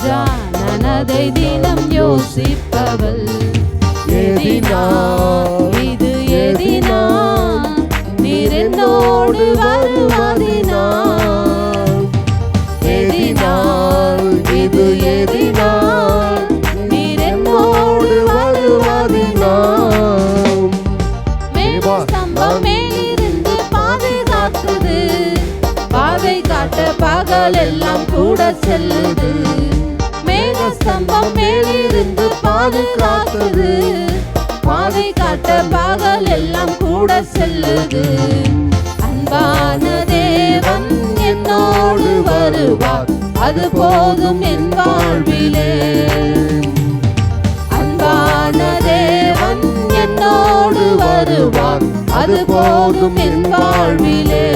ராஜா நான் அதை தினம் யோசிப்பவள். எதினால் இது எதினால் நீர் என்னோடு வருவதினால். எதினால் இது எதினால் நீர் என்னோடு வருவதினால். மேகஸ்தம்பம் மேலிருந்து பாதுகாக்குது, பாதை காட்ட பகல் எல்லாம் கூட செல்லுது. மேகஸ்தம்பம் மேலிருந்து பாதுகாக்குது, பாதை காட்ட பகல் எல்லாம் கூட செல்லுது. அன்பான தேவன் என்னோடு வருவார், அது போதும் என் வாழ்விலே. அன்பான தேவன் என்னோடு வருவார், அது போதும் என் வாழ்விலே.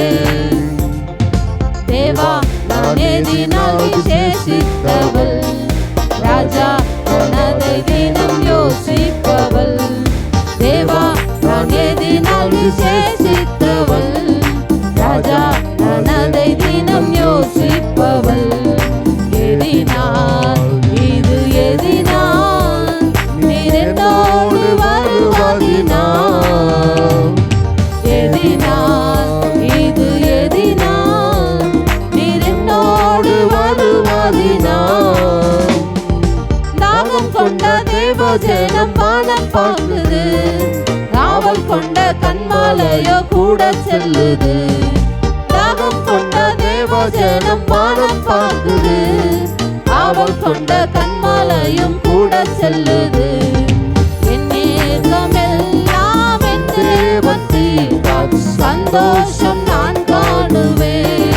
தேவா நான் எதினால் விசேஷித்தவள், ராஜா நான் அதை தினம் யோசிப்பவள். தேவா நான் எதினால் விசேஷித்தவள், ராஜா நான் அதை தினம் யோசிப்பவள். எதினால் இது எதினால் நீர் என்னோடு வருவதினால். எதினால் இது எதினால் நீர் என்னோடு வருவதினால். தாகம் கொண்ட தேவஜனம் பானம் பாக்குது, காவல் கொண்ட கண்மாலையோ கூட செல்லுது. தாகம் கொண்ட தேவஜனம் பானம் பாக்குது, காவல் கொண்ட கண்மாலையும் கூட செல்லுது. என் ஏக்கமெல்லாம் என் தேவன் தீர்ப்பார், சந்தோஷம் நான் காணுவேன்.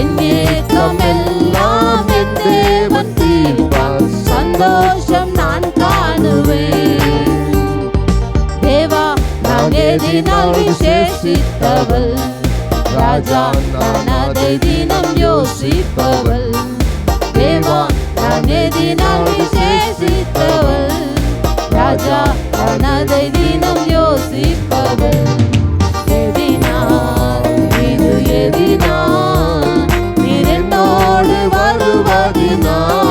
என் ஏக்கமெல்லாம் என் தேவன் தீர்ப்பார், சந்தோஷம் நான் காணுவேன். தேவா நான் எதினால் விசேஷித்தவள், ராஜா நான் அதை தினம் யோசிப்பவள். தேவா நான் எதினால் விசேஷித்தவள், ராஜா நான் அதை தினம் யோசிப்பவள். எதினால் இது எதினால் நீர் என்னோடு வருவதினால்.